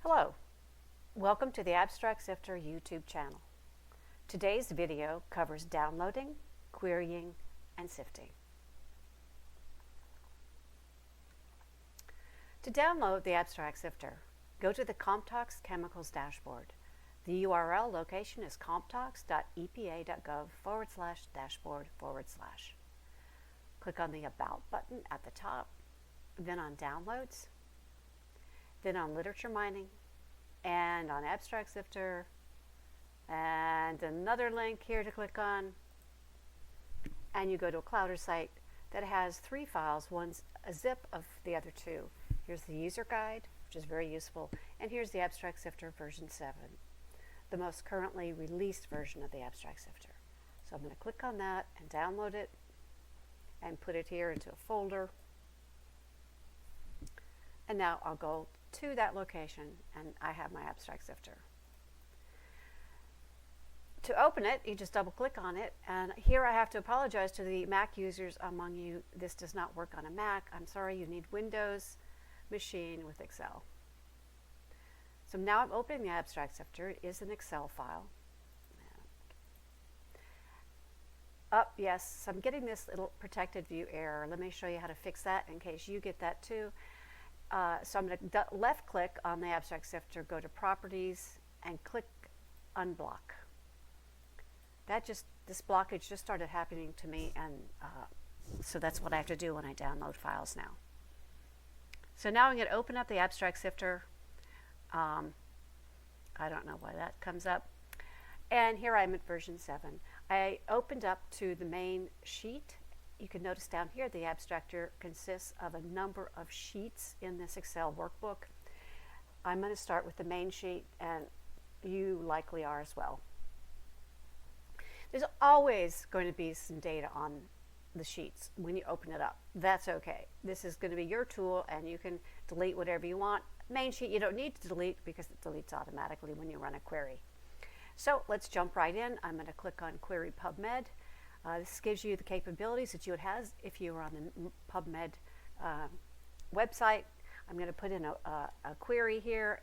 Hello, welcome to the Abstract Sifter YouTube channel. Today's video covers downloading, querying, and sifting. To download the Abstract Sifter, go to the Comptox Chemicals dashboard. The URL location is comptox.epa.gov/dashboard/. Click on the About button at the top, then on Downloads, then on Literature Mining, and on Abstract Sifter, and another link here to click on, and you go to a Clowder site that has 3 files. One's a zip of the other 2. Here's the user guide, which is very useful, and here's the Abstract Sifter version 7, the most currently released version of the Abstract Sifter. So I'm going to click on that and download it and put it here into a folder. And now I'll go to that location and I have my Abstract Sifter. To open it, you just double click on it, and here I have to apologize to the Mac users among you. This does not work on a Mac. I'm sorry, you need Windows machine with Excel. So now I'm opening the Abstract Sifter. It is an Excel file. Yes, so I'm getting this little protected view error. Let me show you how to fix that in case you get that too. So I'm going to left click on the Abstract Sifter, go to Properties, and click Unblock. This blockage just started happening to me, and so that's what I have to do when I download files now. So now I'm going to open up the Abstract Sifter. I don't know why that comes up. And here I'm at version 7. I opened up to the main sheet. You can notice down here the abstractor consists of a number of sheets in this Excel workbook. I'm going to start with the main sheet, and you likely are as well. There's always going to be some data on the sheets when you open it up. That's okay. This is going to be your tool, and you can delete whatever you want. Main sheet you don't need to delete because it deletes automatically when you run a query. So let's jump right in. I'm going to click on Query PubMed. This gives you the capabilities that you would have if you were on the PubMed website. I'm going to put in a query here,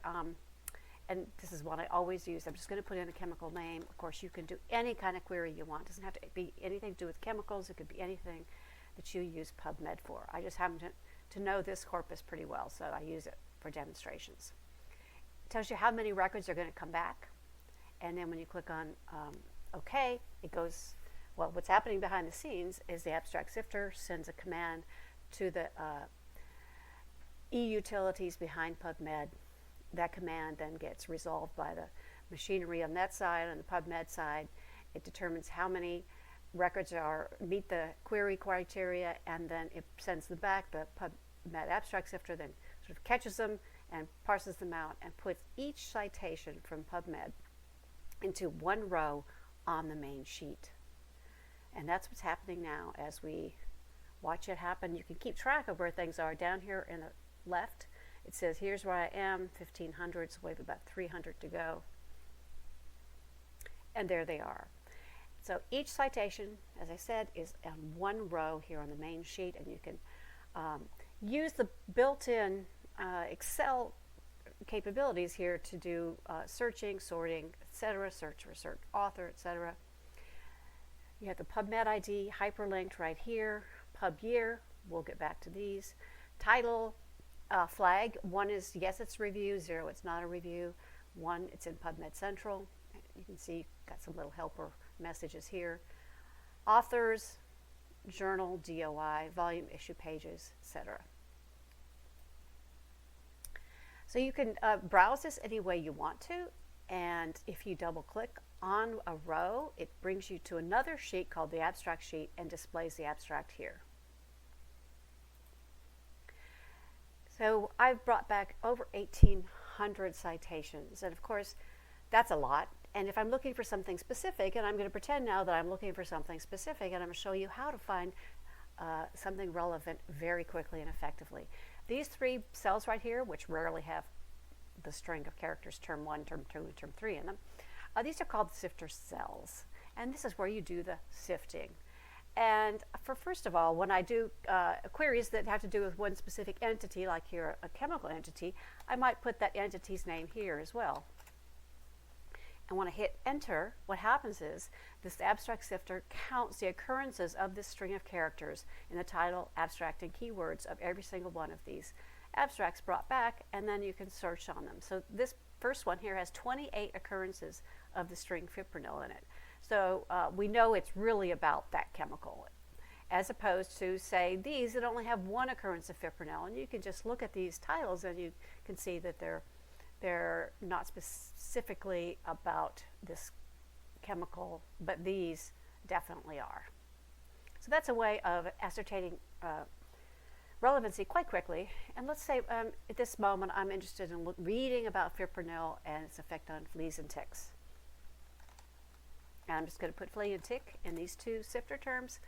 and this is what I always use. I'm just going to put in a chemical name. Of course, you can do any kind of query you want. It doesn't have to be anything to do with chemicals. It could be anything that you use PubMed for. I just happen to know this corpus pretty well, so I use it for demonstrations. It tells you how many records are going to come back, and then when you click on OK, it goes. Well, what's happening behind the scenes is the Abstract Sifter sends a command to the e-utilities behind PubMed. That command then gets resolved by the machinery on that side. On the PubMed side, it determines how many records meet the query criteria, and then it sends them back. The PubMed Abstract Sifter then sort of catches them and parses them out and puts each citation from PubMed into one row on the main sheet. And that's what's happening now as we watch it happen. You can keep track of where things are. Down here in the left, it says here's where I am, 1500, so we have about 300 to go. And there they are. So each citation, as I said, is on one row here on the main sheet, and you can use the built-in Excel capabilities here to do searching, sorting, etc., search for certain author, etc. You have the PubMed ID hyperlinked right here. Pub year, we'll get back to these. Title, flag, 1 is yes, it's a review, 0, it's not a review. 1, it's in PubMed Central. You can see got some little helper messages here. Authors, journal, DOI, volume, issue, pages, etc. So you can browse this any way you want to, and if you double click on a row, it brings you to another sheet called the abstract sheet and displays the abstract here. So I've brought back over 1,800 citations, and of course that's a lot. And if I'm looking for something specific, and I'm going to pretend now that I'm looking for something specific, and I'm going to show you how to find something relevant very quickly and effectively. These 3 cells right here, which rarely have the string of characters term 1, term 2, and term 3 in them, these are called Sifter cells, and this is where you do the sifting. And for first of all, when I do queries that have to do with one specific entity, like here a chemical entity, I might put that entity's name here as well. And when I hit enter, what happens is this abstract sifter counts the occurrences of this string of characters in the title, abstract, and keywords of every single one of these abstracts brought back, and then you can search on them. So this first one here has 28 occurrences of the string fipronil in it. So we know it's really about that chemical, as opposed to, say, these that only have one occurrence of fipronil. And you can just look at these titles and you can see that they're not specifically about this chemical, but these definitely are. So that's a way of ascertaining relevancy quite quickly. And let's say at this moment I'm interested in reading about fipronil and its effect on fleas and ticks. And I'm just going to put flea and tick in these two sifter terms,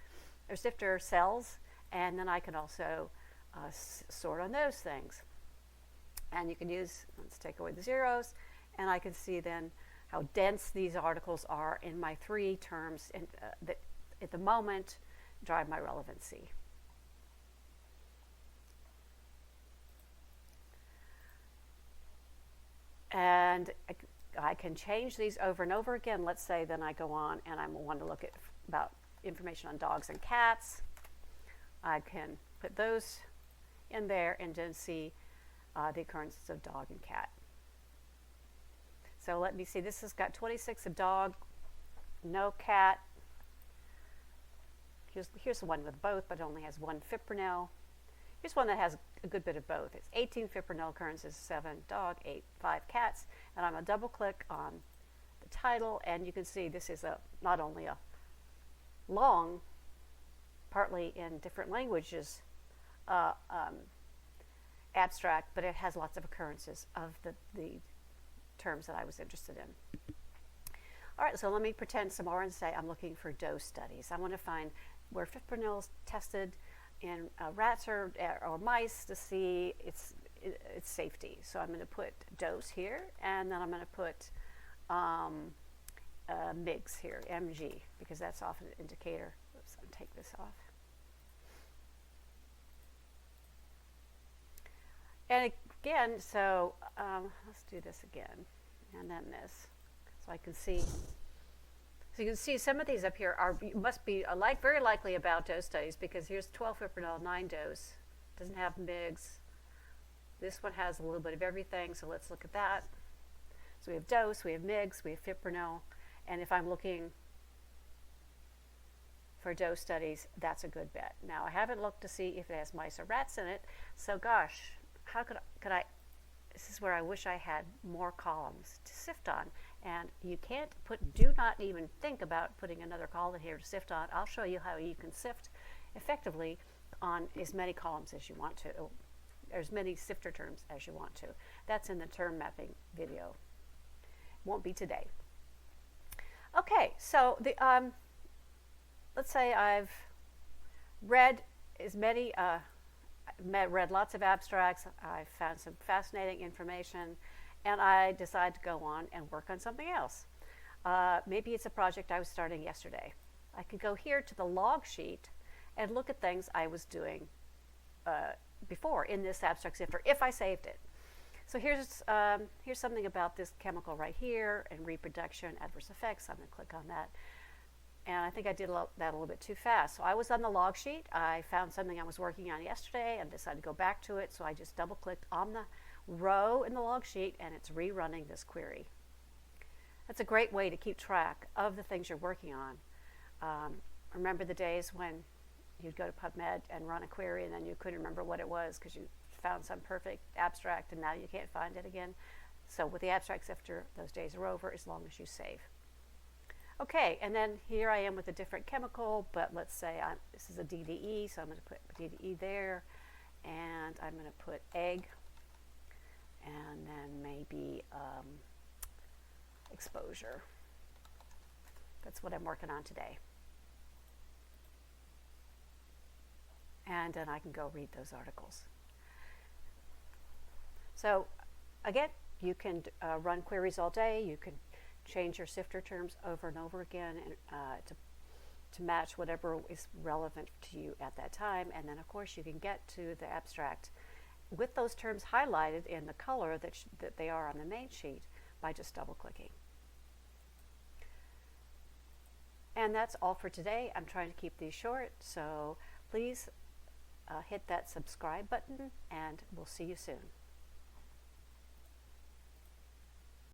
or sifter cells, and then I can also sort on those things. And you can use, let's take away the zeros, and I can see then how dense these articles are in my three terms that at the moment drive my relevancy. And I can change these over and over again. Let's say then I go on and I want to look at about information on dogs and cats. I can put those in there and then see the occurrences of dog and cat. So let me see, this has got 26 of dog, no cat. Here's the one with both, but only has one fipronil. Here's one that has a good bit of both. It's 18 fipronil occurrences, 7 dog, 5 cats. And I'm going to double click on the title, and you can see this is not only a long, partly in different languages, abstract, but it has lots of occurrences of the terms that I was interested in. All right, so let me pretend some more and say I'm looking for dose studies. I want to find where fipronil is tested in rats or mice to see its safety. So I'm going to put dose here, and then I'm going to put MIGs here, MG, because that's often an indicator. Oops, I'm going to take this off. And again, so let's do this again, and then this, so I can see. So you can see some of these up here must be very likely about dose studies, because here's 12 fipronil, 9 dose, doesn't have MIGs. This one has a little bit of everything, so let's look at that. So we have dose, we have MIGs, we have fipronil, and if I'm looking for dose studies, that's a good bet. Now I haven't looked to see if it has mice or rats in it, so gosh, how could I this is where I wish I had more columns to sift on. And you can't do not even think about putting another column here to sift on. I'll show you how you can sift effectively on as many columns as you want to, or as many sifter terms as you want to. That's in the term mapping video. Won't be today. Okay, so let's say I've read as many, read lots of abstracts, I've found some fascinating information, and I decide to go on and work on something else. Maybe it's a project I was starting yesterday. I could go here to the log sheet and look at things I was doing before in this abstract sifter, if I saved it. So here's something about this chemical right here, and reproduction, adverse effects. I'm going to click on that. And I think I did that a little bit too fast. So I was on the log sheet. I found something I was working on yesterday and decided to go back to it. So I just double clicked on the row in the log sheet, and it's rerunning this query. That's a great way to keep track of the things you're working on. Remember the days when you'd go to PubMed and run a query, and then you couldn't remember what it was because you found some perfect abstract, and now you can't find it again. So with the abstract sifter, those days are over as long as you save. Okay, and then here I am with a different chemical, but let's say this is a DDE, so I'm going to put DDE there, and I'm going to put egg, and then maybe exposure. That's what I'm working on today. And then I can go read those articles. So again, you can run queries all day. You can change your sifter terms over and over again. And to match whatever is relevant to you at that time. And then, of course, you can get to the abstract with those terms highlighted in the color that they are on the main sheet by just double-clicking. And that's all for today. I'm trying to keep these short, so please hit that subscribe button, and we'll see you soon.